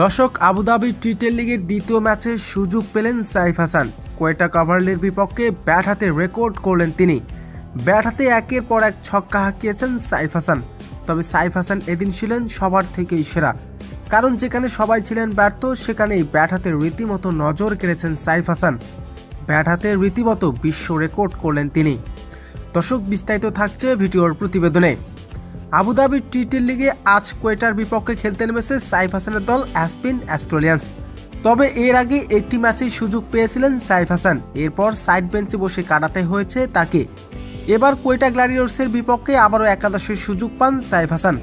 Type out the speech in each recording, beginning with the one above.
দর্শক, আবুধাবি টি-10 লিগের দ্বিতীয় ম্যাচে সুযোগ পেলেন সাইফ হাসান। কোয়েটা কাভারলির বিপক্ষে ব্যাট হাতে রেকর্ড করলেন তিনি। ব্যাট হাতে একের পর এক ছক্কা হাঁকিয়েছেন সাইফ হাসান। তবে সাইফ হাসান এদিন ছিলেন সবার থেকেই সেরা, কারণ যেখানে সবাই ছিলেন ব্যর্থ সেখানেই ব্যাট হাতে রীতিমতো নজর কেড়েছেন সাইফ হাসান। ব্যাট হাতে রীতিমতো বিশ্ব রেকর্ড করলেন তিনি। দর্শক, বিস্তারিত থাকছে ভিডিওর প্রতিবেদনে। আবুধাবি টি-10 লিগে আজ কোয়েটার বিপক্ষে খেলতে নেমেছে সাইফ হাসানের দল অ্যাসপিন অ্যাস্ট্রেলিয়ান্স। তবে এর আগে একটি ম্যাচেই সুযোগ পেয়েছিলেন সাইফ হাসান, এরপর সাইড বেঞ্চে বসে কাটাতে হয়েছে তাকে। এবার কোয়েটা গ্ল্যাডিয়েটর্সের বিপক্ষে আবারও একাদশের সুযোগ পান সাইফ হাসান।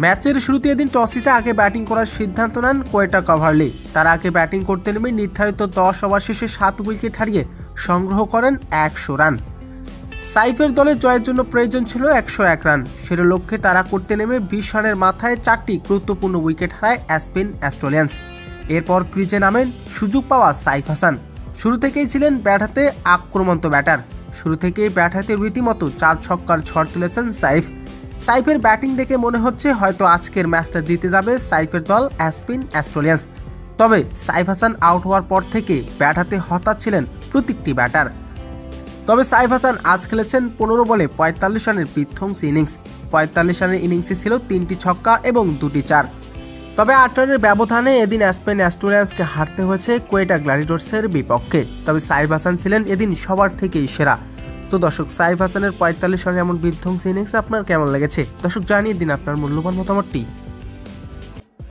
ম্যাচের শুরুতে এদিন টস জিতে আগে ব্যাটিং করার সিদ্ধান্ত নেন কোয়েটা কাভারলি। তারা আগে ব্যাটিং করতে নেমে নির্ধারিত 10 ওভার শেষে 7 উইকেট হারিয়ে সংগ্রহ করেন 100 রান। সাইফের দলের জয়ের জন্য প্রয়োজন ছিল 101 রান। সের লক্ষ্যে তারা করতে নেমে 20 রানের মাথায় 4টি গুরুত্বপূর্ণ উইকেট হারায় অ্যাসপিন অ্যাস্ট্রেলিয়ান্স। এরপর ক্রিজে নামেন সুযোগ পাওয়া সাইফ হাসান। শুরু থেকেই ছিলেন ব্যাট হাতে আক্রমন্ত ব্যাটার। শুরু থেকেই ব্যাট হাতে রীতিমতো 4 ছক্কার ঝড় তুলেছেন সাইফের ব্যাটিং দেখে মনে হচ্ছে হয়তো আজকের ম্যাচটা জিতে যাবে সাইফের দল অ্যাসপিন অ্যাস্ট্রেলিয়ান্স। তবে সাইফ হাসান আউট হওয়ার পর থেকে ব্যাট হাতে হতাশ ছিলেন প্রত্যেকটি ব্যাটার। তবে সাইফ হাসান আজ খেলেছেন 15 বলে 45 রানের বিধ্বংসী ইনিংস। 45 রানের ইনিংসে ছিল 3টি ছক্কা এবং 2টি 4। তবে 8 রানের ব্যবধানে এদিন অ্যাসপিন অ্যাস্ট্রেলিয়ান্সকে হারতে হয়েছে কোয়েটা গ্ল্যাডিয়েটর্সের বিপক্ষে। তবে সাইফ হাসান ছিলেন এদিন সবার থেকেই সেরা। তো দর্শক, সাইফ হাসানের 45 রানের এমন বিধ্বংসী ইনিংস আপনার কেমন লেগেছে? দর্শক, জানিয়ে দিন আপনার মূল্যবান মতামতটি।